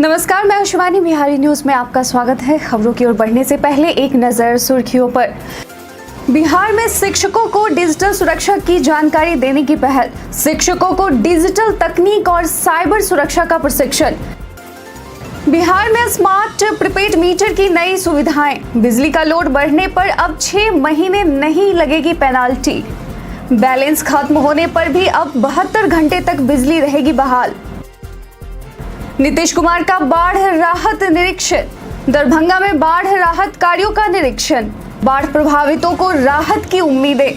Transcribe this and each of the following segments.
नमस्कार, मैं शिवानी। बिहारी न्यूज में आपका स्वागत है। खबरों की ओर बढ़ने से पहले एक नजर सुर्खियों पर। बिहार में शिक्षकों को डिजिटल सुरक्षा की जानकारी देने की पहल। शिक्षकों को डिजिटल तकनीक और साइबर सुरक्षा का प्रशिक्षण। बिहार में स्मार्ट प्रीपेड मीटर की नई सुविधाएं। बिजली का लोड बढ़ने पर अब 6 महीने नहीं लगेगी पेनाल्टी। बैलेंस खत्म होने पर भी अब 72 घंटे तक बिजली रहेगी बहाल। नीतीश कुमार का बाढ़ राहत निरीक्षण। दरभंगा में बाढ़ राहत कार्यों का निरीक्षण। बाढ़ प्रभावितों को राहत की उम्मीदें।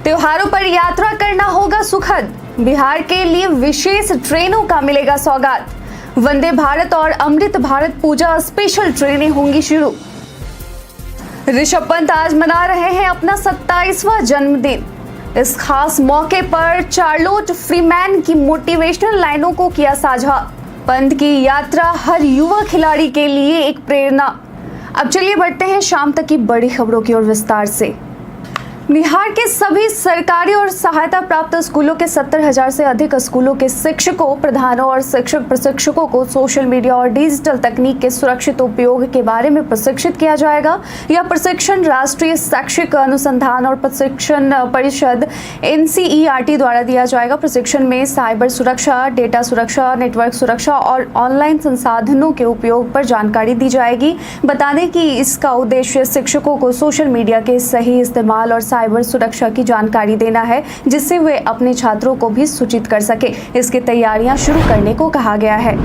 त्योहारों पर यात्रा करना होगा सुखद। बिहार के लिए विशेष ट्रेनों का मिलेगा सौगात। वंदे भारत और अमृत भारत पूजा स्पेशल ट्रेनें होंगी शुरू। ऋषभ पंत आज मना रहे हैं अपना 27वां जन्मदिन। इस खास मौके पर चार्लोट फ्रीमैन की मोटिवेशनल लाइनों को किया साझा। पंत की यात्रा हर युवा खिलाड़ी के लिए एक प्रेरणा। अब चलिए बढ़ते हैं शाम तक की बड़ी खबरों की ओर विस्तार से। बिहार के सभी सरकारी और सहायता प्राप्त स्कूलों के 70,000 से अधिक स्कूलों के शिक्षकों, प्रधानों और शिक्षक प्रशिक्षकों को सोशल मीडिया और डिजिटल तकनीक के सुरक्षित उपयोग के बारे में प्रशिक्षित किया जाएगा। यह प्रशिक्षण राष्ट्रीय शैक्षिक अनुसंधान और प्रशिक्षण परिषद NCERT द्वारा दिया जाएगा। प्रशिक्षण में साइबर सुरक्षा, डेटा सुरक्षा, नेटवर्क सुरक्षा और ऑनलाइन संसाधनों के उपयोग पर जानकारी दी जाएगी। बता दें कि इसका उद्देश्य शिक्षकों को सोशल मीडिया के सही इस्तेमाल और साइबर सुरक्षा की जानकारी देना है, जिससे वे अपने छात्रों को भी सूचित कर सके। इसकी तैयारियां शुरू करने को कहा गया है।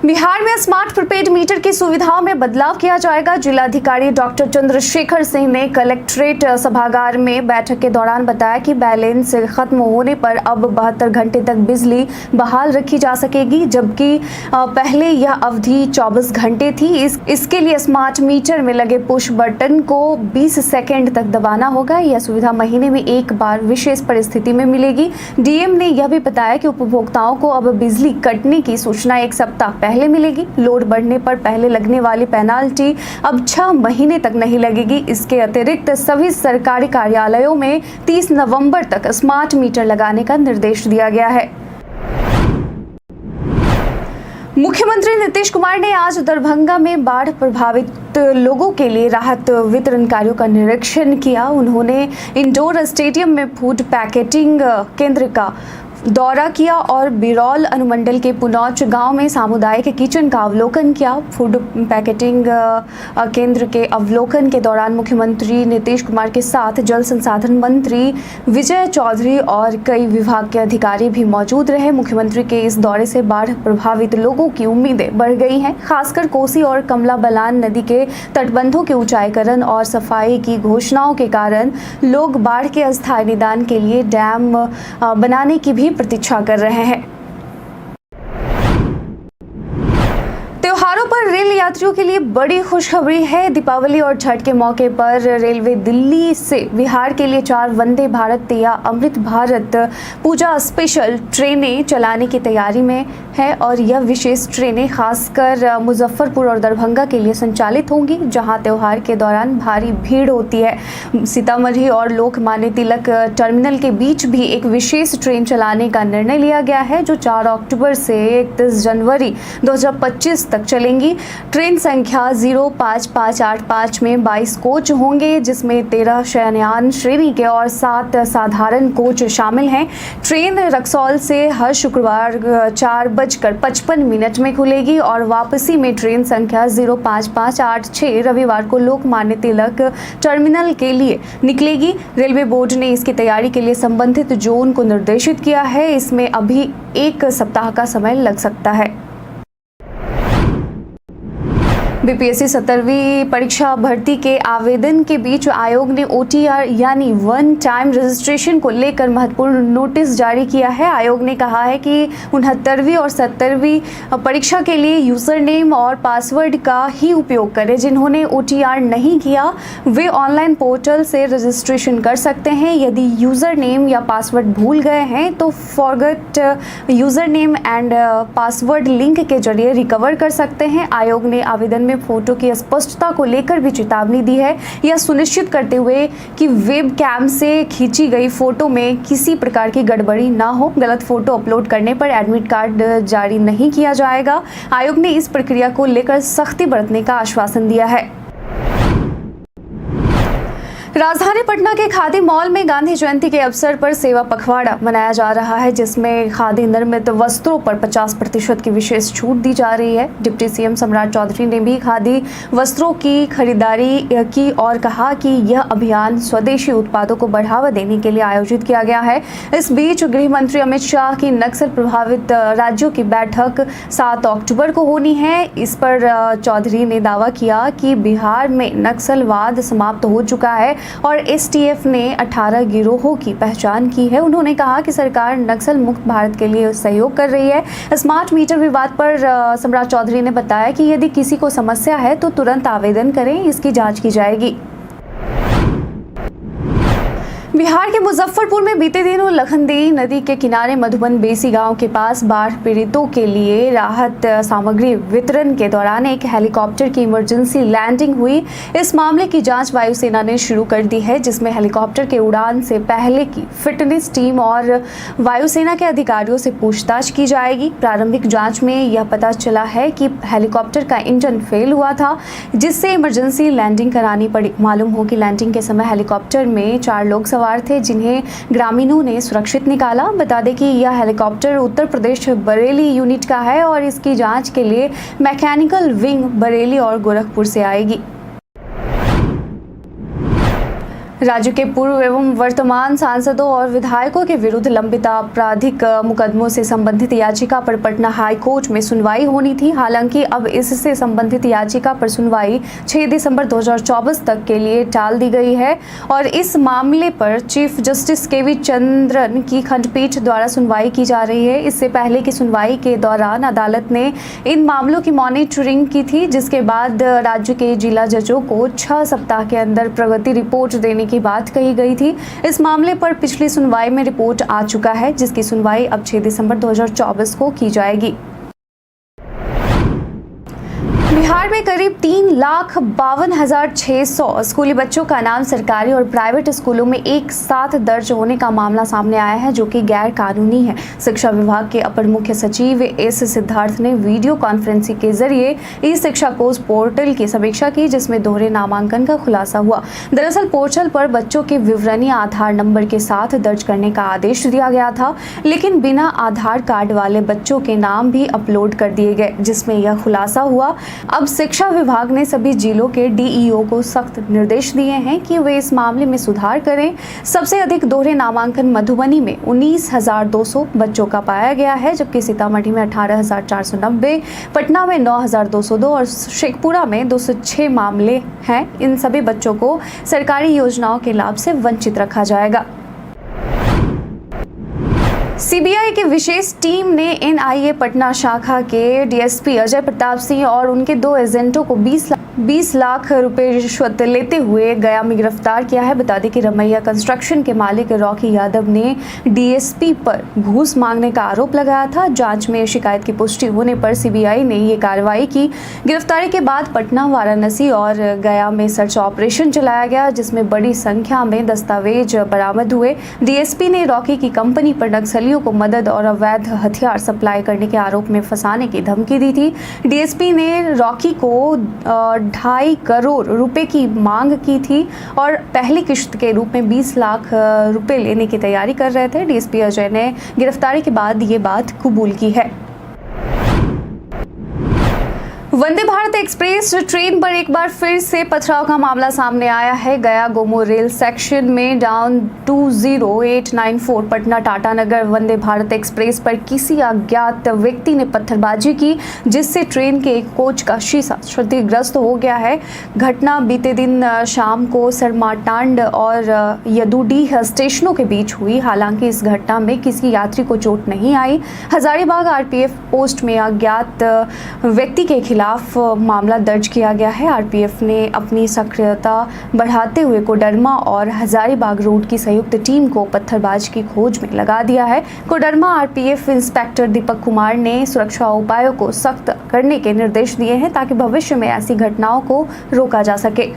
बिहार में स्मार्ट प्रीपेड मीटर की सुविधाओं में बदलाव किया जाएगा। जिलाधिकारी डॉक्टर चंद्रशेखर सिंह ने कलेक्ट्रेट सभागार में बैठक के दौरान बताया कि बैलेंस खत्म होने पर अब 72 घंटे तक बिजली बहाल रखी जा सकेगी, जबकि पहले यह अवधि 24 घंटे थी। इसके लिए स्मार्ट मीटर में लगे पुश बटन को 20 सेकेंड तक दबाना होगा। यह सुविधा महीने में एक बार विशेष परिस्थिति में मिलेगी। डीएम ने यह भी बताया कि उपभोक्ताओं को अब बिजली कटने की सूचना 1 सप्ताह पहले मिलेगी। लोड बढ़ने पर पहले लगने वाली पेनाल्टी अब 6 महीने तक नहीं लगेगी। इसके अतिरिक्त सभी सरकारी कार्यालयों में 30 नवंबर तक स्मार्ट मीटर लगाने का निर्देश दिया गया है। मुख्यमंत्री नीतीश कुमार ने आज दरभंगा में बाढ़ प्रभावित लोगों के लिए राहत वितरण कार्यों का निरीक्षण किया। उन्होंने इंडोर स्टेडियम में फूड पैकेटिंग केंद्र का दौरा किया और बिरौल अनुमंडल के पुनौच गांव में सामुदायिक किचन का अवलोकन किया। फूड पैकेटिंग केंद्र के अवलोकन के दौरान मुख्यमंत्री नीतीश कुमार के साथ जल संसाधन मंत्री विजय चौधरी और कई विभाग के अधिकारी भी मौजूद रहे। मुख्यमंत्री के इस दौरे से बाढ़ प्रभावित लोगों की उम्मीदें बढ़ गई हैं। खासकर कोसी और कमला बलान नदी के तटबंधों के ऊंचाईकरण और सफाई की घोषणाओं के कारण लोग बाढ़ के अस्थायी निदान के लिए डैम बनाने की भी प्रतीक्षा कर रहे हैं। त्योहारों पर रेल यात्रियों के लिए बड़ी खुशखबरी है। दीपावली और छठ के मौके पर रेलवे दिल्ली से बिहार के लिए 4 वंदे भारत या अमृत भारत पूजा स्पेशल ट्रेनें चलाने की तैयारी में है और यह विशेष ट्रेनें खासकर मुजफ्फरपुर और दरभंगा के लिए संचालित होंगी, जहां त्योहार के दौरान भारी भीड़ होती है। सीतामढ़ी और लोकमान्य तिलक टर्मिनल के बीच भी एक विशेष ट्रेन चलाने का निर्णय लिया गया है, जो 4 अक्टूबर से 31 जनवरी 2025 तक चलेंगी। ट्रेन संख्या 05585 में 22 कोच होंगे, जिसमें 13 शयनयान श्रेणी के और 7 साधारण कोच शामिल हैं। ट्रेन रक्सौल से हर शुक्रवार 4:55 में खुलेगी और वापसी में ट्रेन संख्या 05586 रविवार को लोकमान्य तिलक टर्मिनल के लिए निकलेगी। रेलवे बोर्ड ने इसकी तैयारी के लिए संबंधित जोन को निर्देशित किया है। इसमें अभी 1 सप्ताह का समय लग सकता है। बीपीएससी 17वीं परीक्षा भर्ती के आवेदन के बीच आयोग ने OTR यानी वन टाइम रजिस्ट्रेशन को लेकर महत्वपूर्ण नोटिस जारी किया है। आयोग ने कहा है कि 69वीं और 70वीं परीक्षा के लिए यूजर नेम और पासवर्ड का ही उपयोग करें। जिन्होंने OTR नहीं किया वे ऑनलाइन पोर्टल से रजिस्ट्रेशन कर सकते हैं। यदि यूजर नेम या पासवर्ड भूल गए हैं तो forget user name and password link के जरिए रिकवर कर सकते हैं। आयोग ने आवेदन में फोटो की स्पष्टता को लेकर भी चेतावनी दी है, यह सुनिश्चित करते हुए कि वेब कैम से खींची गई फोटो में किसी प्रकार की गड़बड़ी ना हो। गलत फोटो अपलोड करने पर एडमिट कार्ड जारी नहीं किया जाएगा। आयोग ने इस प्रक्रिया को लेकर सख्ती बरतने का आश्वासन दिया है। राजधानी पटना के खादी मॉल में गांधी जयंती के अवसर पर सेवा पखवाड़ा मनाया जा रहा है, जिसमें खादी निर्मित वस्त्रों पर 50% की विशेष छूट दी जा रही है। डिप्टी सीएम सम्राट चौधरी ने भी खादी वस्त्रों की खरीदारी की और कहा कि यह अभियान स्वदेशी उत्पादों को बढ़ावा देने के लिए आयोजित किया गया है। इस बीच गृह मंत्री अमित शाह की नक्सल प्रभावित राज्यों की बैठक 7 अक्टूबर को होनी है। इस पर चौधरी ने दावा किया कि बिहार में नक्सलवाद समाप्त हो चुका है और एसटीएफ ने 18 गिरोहों की पहचान की है। उन्होंने कहा कि सरकार नक्सल मुक्त भारत के लिए सहयोग कर रही है। स्मार्ट मीटर विवाद पर सम्राट चौधरी ने बताया कि यदि किसी को समस्या है तो तुरंत आवेदन करें, इसकी जांच की जाएगी। बिहार के मुजफ्फरपुर में बीते दिनों लखनदेई नदी के किनारे मधुबन बेसी गांव के पास बाढ़ पीड़ितों के लिए राहत सामग्री वितरण के दौरान एक हेलीकॉप्टर की इमरजेंसी लैंडिंग हुई। इस मामले की जांच वायुसेना ने शुरू कर दी है, जिसमें हेलीकॉप्टर के उड़ान से पहले की फिटनेस टीम और वायुसेना के अधिकारियों से पूछताछ की जाएगी। प्रारंभिक जाँच में यह पता चला है कि हेलीकॉप्टर का इंजन फेल हुआ था, जिससे इमरजेंसी लैंडिंग करानी पड़ी। मालूम हो कि लैंडिंग के समय हेलीकॉप्टर में 4 लोग सवार थे, जिन्हें ग्रामीणों ने सुरक्षित निकाला। बता दें कि यह हेलीकॉप्टर उत्तर प्रदेश बरेली यूनिट का है और इसकी जांच के लिए मैकेनिकल विंग बरेली और गोरखपुर से आएगी। राज्य के पूर्व एवं वर्तमान सांसदों और विधायकों के विरुद्ध लंबित आपराधिक मुकदमों से संबंधित याचिका पर पटना हाई कोर्ट में सुनवाई होनी थी। हालांकि अब इससे संबंधित याचिका पर सुनवाई 6 दिसंबर 2024 तक के लिए टाल दी गई है और इस मामले पर चीफ जस्टिस केवी चंद्रन की खंडपीठ द्वारा सुनवाई की जा रही है। इससे पहले की सुनवाई के दौरान अदालत ने इन मामलों की मॉनिटरिंग की थी, जिसके बाद राज्य के जिला जजों को 6 सप्ताह के अंदर प्रगति रिपोर्ट देने की बात कही गई थी। इस मामले पर पिछली सुनवाई में रिपोर्ट आ चुका है, जिसकी सुनवाई अब 6 दिसंबर 2024 को की जाएगी। बिहार में करीब 3,52,600 स्कूली बच्चों का नाम सरकारी और प्राइवेट स्कूलों में एक साथ दर्ज होने का मामला सामने आया है, जो कि गैर कानूनी है। शिक्षा विभाग के अपर मुख्य सचिव एस सिद्धार्थ ने वीडियो कॉन्फ्रेंसिंग के जरिए ई शिक्षा कोष पोर्टल की समीक्षा की, जिसमें दोहरे नामांकन का खुलासा हुआ। दरअसल पोर्टल पर बच्चों के विवरणी आधार नंबर के साथ दर्ज करने का आदेश दिया गया था, लेकिन बिना आधार कार्ड वाले बच्चों के नाम भी अपलोड कर दिए गए, जिसमें यह खुलासा हुआ। अब शिक्षा विभाग ने सभी जिलों के डीईओ को सख्त निर्देश दिए हैं कि वे इस मामले में सुधार करें। सबसे अधिक दोहरे नामांकन मधुबनी में 19,200 बच्चों का पाया गया है, जबकि सीतामढ़ी में 18,490, पटना में 9,202 और शेखपुरा में 206 मामले हैं। इन सभी बच्चों को सरकारी योजनाओं के लाभ से वंचित रखा जाएगा। सीबीआई की विशेष टीम ने एनआईए पटना शाखा के डीएसपी अजय प्रताप सिंह और उनके 2 एजेंटों को 20 लाख रुपए रिश्वत लेते हुए गया में गिरफ्तार किया है। बता दें कि रमैया कंस्ट्रक्शन के मालिक रॉकी यादव ने डीएसपी पर घूस मांगने का आरोप लगाया था। जांच में शिकायत की पुष्टि होने पर सीबीआई ने ये कार्रवाई की। गिरफ्तारी के बाद पटना, वाराणसी और गया में सर्च ऑपरेशन चलाया गया, जिसमें बड़ी संख्या में दस्तावेज बरामद हुए। डीएसपी ने रॉकी की कंपनी पर नक्सलियों को मदद और अवैध हथियार सप्लाई करने के आरोप में फंसाने की धमकी दी थी। डीएसपी ने रॉकी को 2.5 करोड़ रुपए की मांग की थी और पहली किश्त के रूप में 20 लाख रुपए लेने की तैयारी कर रहे थे। डीएसपी अजय ने गिरफ्तारी के बाद ये बात कबूल की है। वंदे भारत एक्सप्रेस ट्रेन पर एक बार फिर से पथराव का मामला सामने आया है। गया गोमो रेल सेक्शन में डाउन 20894 पटना टाटानगर वंदे भारत एक्सप्रेस पर किसी अज्ञात व्यक्ति ने पत्थरबाजी की, जिससे ट्रेन के एक कोच का शीशा क्षतिग्रस्त हो गया है। घटना बीते दिन शाम को सरमाटांड और यदुडीह स्टेशनों के बीच हुई। हालांकि इस घटना में किसी यात्री को चोट नहीं आई। हजारीबाग आरपीएफ पोस्ट में अज्ञात व्यक्ति के खिलाफ खिलाफ मामला दर्ज किया गया है। आरपीएफ ने अपनी सक्रियता बढ़ाते हुए कोडरमा और हजारीबाग रोड की संयुक्त टीम को पत्थरबाज की खोज में लगा दिया है। कोडरमा आरपीएफ इंस्पेक्टर दीपक कुमार ने सुरक्षा उपायों को सख्त करने के निर्देश दिए हैं ताकि भविष्य में ऐसी घटनाओं को रोका जा सके।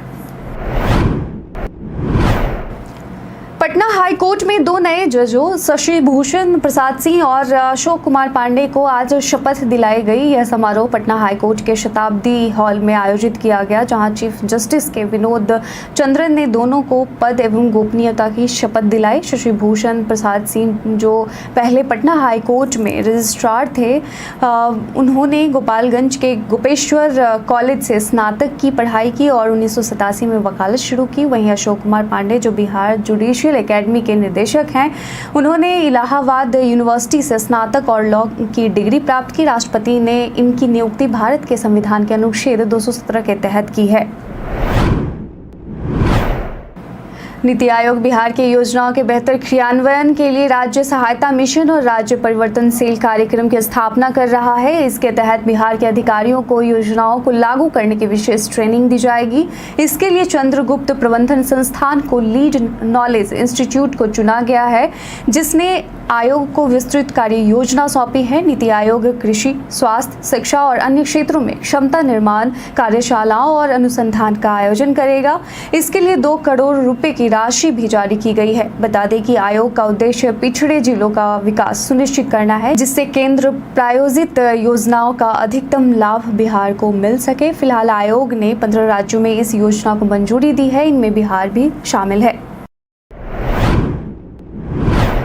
पटना हाई कोर्ट में 2 नए जजों शशि भूषण प्रसाद सिंह और अशोक कुमार पांडे को आज शपथ दिलाई गई। यह समारोह पटना हाई कोर्ट के शताब्दी हॉल में आयोजित किया गया, जहां चीफ जस्टिस के विनोद चंद्रन ने दोनों को पद एवं गोपनीयता की शपथ दिलाई। शशि भूषण प्रसाद सिंह, जो पहले पटना हाई कोर्ट में रजिस्ट्रार थे, उन्होंने गोपालगंज के गोपेश्वर कॉलेज से स्नातक की पढ़ाई की और 1987 में वकालत शुरू की। वहीं अशोक कुमार पांडे, जो बिहार जुडिशियल एकेडमी के निदेशक हैं, उन्होंने इलाहाबाद यूनिवर्सिटी से स्नातक और लॉ की डिग्री प्राप्त की। राष्ट्रपति ने इनकी नियुक्ति भारत के संविधान के अनुच्छेद 217 के तहत की है। नीति आयोग बिहार की योजनाओं के बेहतर क्रियान्वयन के लिए राज्य सहायता मिशन और राज्य परिवर्तनशील कार्यक्रम की स्थापना कर रहा है। इसके तहत बिहार के अधिकारियों को योजनाओं को लागू करने की विशेष ट्रेनिंग दी जाएगी। इसके लिए चंद्रगुप्त प्रबंधन संस्थान को लीड नॉलेज इंस्टीट्यूट को चुना गया है, जिसने आयोग को विस्तृत कार्य योजना सौंपी है। नीति आयोग कृषि, स्वास्थ्य, शिक्षा और अन्य क्षेत्रों में क्षमता निर्माण कार्यशालाओं और अनुसंधान का आयोजन करेगा। इसके लिए 2 करोड़ रुपए की राशि भी जारी की गई है। बता दें कि आयोग का उद्देश्य पिछड़े जिलों का विकास सुनिश्चित करना है, जिससे केंद्र प्रायोजित योजनाओं का अधिकतम लाभ बिहार को मिल सके। फिलहाल आयोग ने 15 राज्यों में इस योजना को मंजूरी दी है, इनमें बिहार भी शामिल है।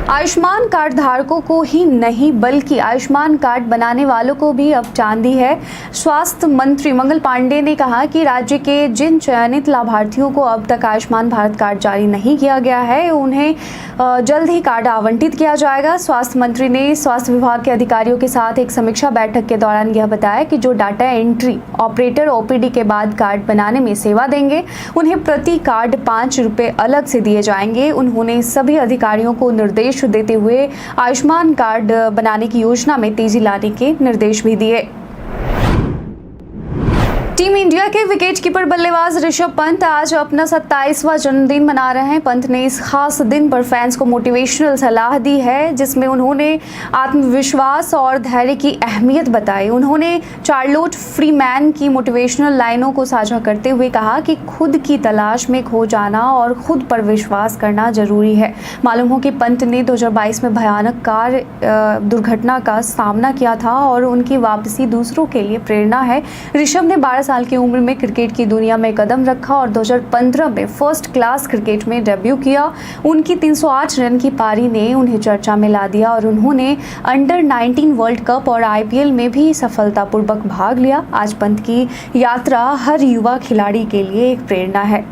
आयुष्मान कार्ड धारकों को ही नहीं बल्कि आयुष्मान कार्ड बनाने वालों को भी अब चांदी है। स्वास्थ्य मंत्री मंगल पांडे ने कहा कि राज्य के जिन चयनित लाभार्थियों को अब तक आयुष्मान भारत कार्ड जारी नहीं किया गया है, उन्हें जल्द ही कार्ड आवंटित किया जाएगा। स्वास्थ्य मंत्री ने स्वास्थ्य विभाग के अधिकारियों के साथ एक समीक्षा बैठक के दौरान यह बताया कि जो डाटा एंट्री ऑपरेटर ओपीडी के बाद कार्ड बनाने में सेवा देंगे, उन्हें प्रति कार्ड 5 रुपए अलग से दिए जाएंगे। उन्होंने सभी अधिकारियों को निर्देश देते हुए आयुष्मान कार्ड बनाने की योजना में तेजी लाने के निर्देश भी दिए। टीम इंडिया के विकेटकीपर बल्लेबाज ऋषभ पंत आज अपना 27वां जन्मदिन मना रहे हैं। पंत ने इस खास दिन पर फैंस को मोटिवेशनल सलाह दी है, जिसमें उन्होंने आत्मविश्वास और धैर्य की अहमियत बताई। उन्होंने चार्लोट फ्रीमैन की मोटिवेशनल लाइनों को साझा करते हुए कहा कि खुद की तलाश में खो जाना और खुद पर विश्वास करना जरूरी है। मालूम हो कि पंत ने 2022 में भयानक कार दुर्घटना का सामना किया था और उनकी वापसी दूसरों के लिए प्रेरणा है। ऋषभ ने 12 साल की उम्र में क्रिकेट की दुनिया में कदम रखा और 2015 में फर्स्ट क्लास क्रिकेट में डेब्यू किया। उनकी 308 रन की पारी ने उन्हें चर्चा में ला दिया और उन्होंने अंडर 19 वर्ल्ड कप और आईपीएल में भी सफलतापूर्वक भाग लिया। आज पंत की यात्रा हर युवा खिलाड़ी के लिए एक प्रेरणा है।